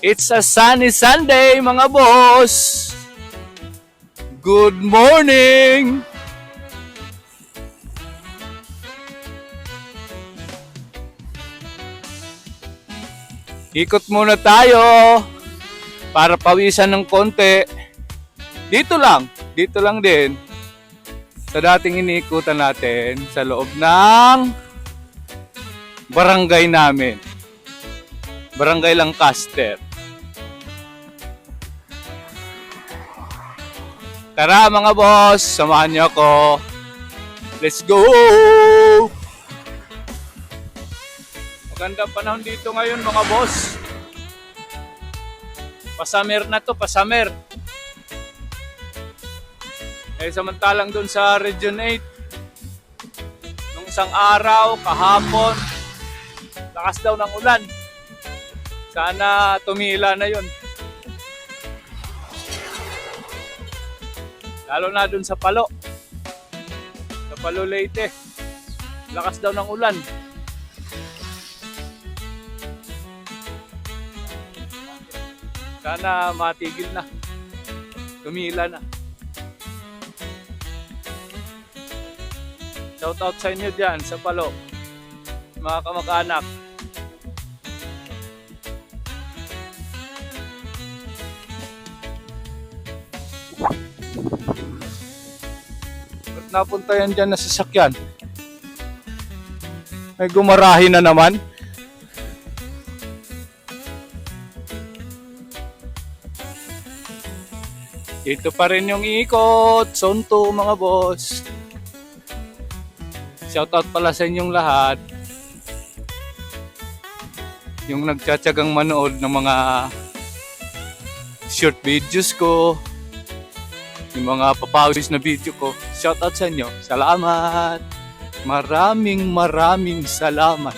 It's a sunny Sunday mga boss! Good morning! Ikot muna tayo para pawisan ng konti. Dito lang din sa dating iniikutan natin sa loob ng barangay namin. Barangay Lancaster. Tara mga boss, samahan niyo ako. Let's go! Magandang panahon dito ngayon mga boss. Pasamer na to, pasamer. Eh samantalang dun sa Region 8, nung isang araw, kahapon, lakas daw ng ulan. Sana tumila na yun. Lalo na dun sa Palo. Sa Palo Leyte. Lakas daw ng ulan. Sana matigil na. Tumila na. Shout out sa inyo dyan sa Palo. Mga kamag-anak. Ba't napunta yan dyan na sasakyan? May gumarahi na naman. Dito pa rin yung ikot. Zone 2 mga boss. Shoutout pala sa inyong lahat. Yung nagtsatsagang manood ng mga short videos ko. Yung mga papawis na video ko. Shoutout sa inyo. Salamat. Maraming salamat.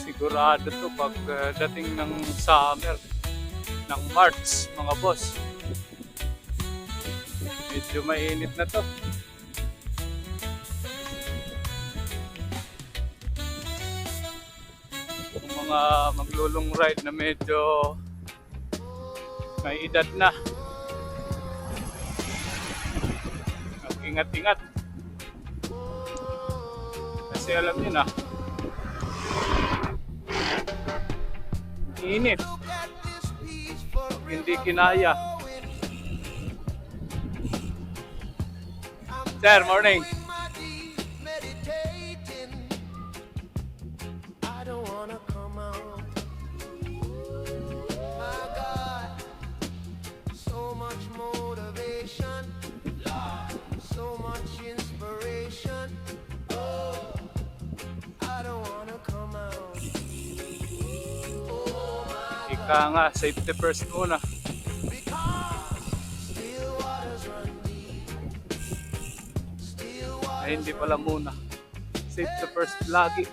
Sigurado to pag dating ng summer, ng March mga boss. Medyo mainit na to. Yung mga maglulong ride na medyo may edad na. Ingat-ingat. Kasi alam niyo na, init. Hindi kinaya. Sir, morning. Ika nga, safety first muna. Ay, hindi pala muna. Safety first lagi.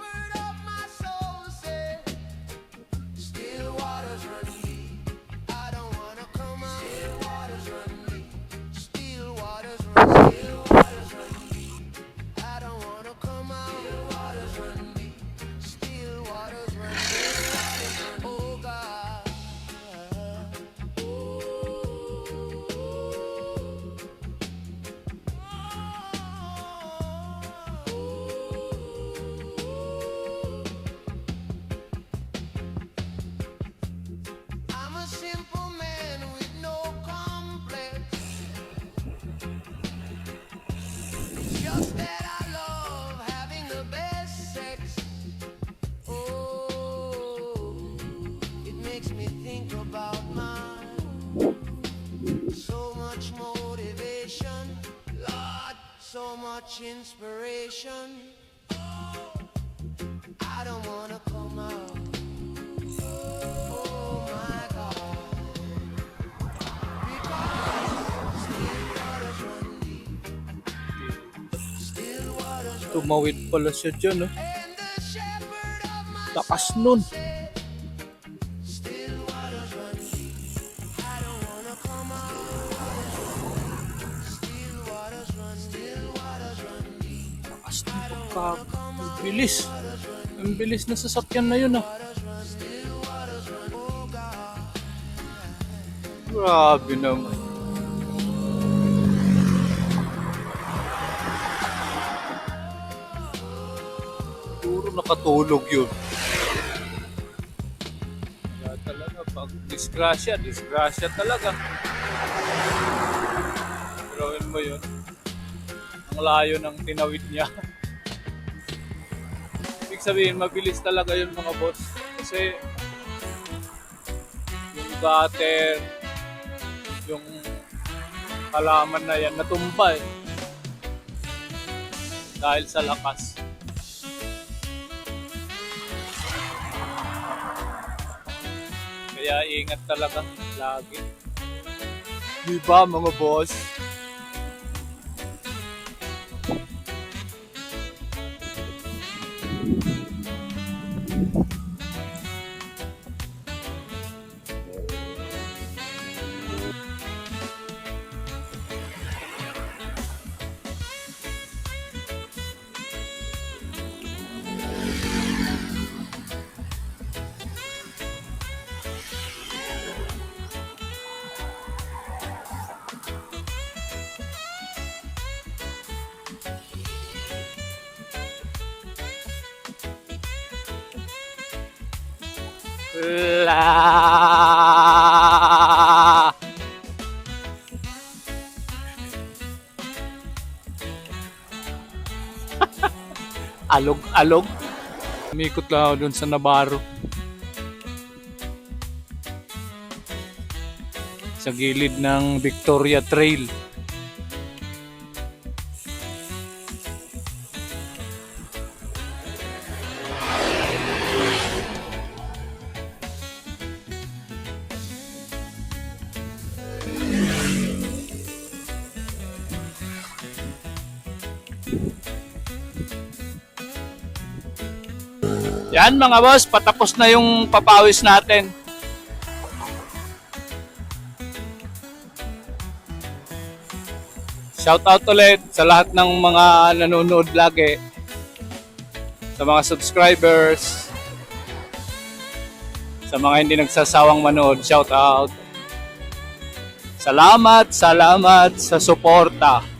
much inspiration. I don't wanna come out. Oh my God. Because still waters run deep. Still waters run Tumawid pala siya dyan, no? and the shepherd of my Takas nun. still waters run deep. I don't wanna come out. Still waters run deep. Takas nun. Ang bilis. Ang bilis na sasakyan na yun, ah. Grabe naman. Puro nakatulog yun. Kaya talaga, pag disgrasya talaga. Gawin mo yun. Ang layo ng tinawid niya. Ibig sabihin, mabilis talaga yun mga boss. Kasi yung gutter, yung halaman na yan, natumba eh. Dahil sa lakas. Kaya ingat talaga, lagi. Diba mga boss? La. Alog-alog. Umikot lang ako dun sa Navarro. Sa gilid ng Victoria Trail. Yan mga boss, patapos na yung papawis natin. Shout out ulit sa lahat ng mga nanonood lagi. Sa mga subscribers. Sa mga hindi nagsasawang manood, shout out. Salamat sa suporta.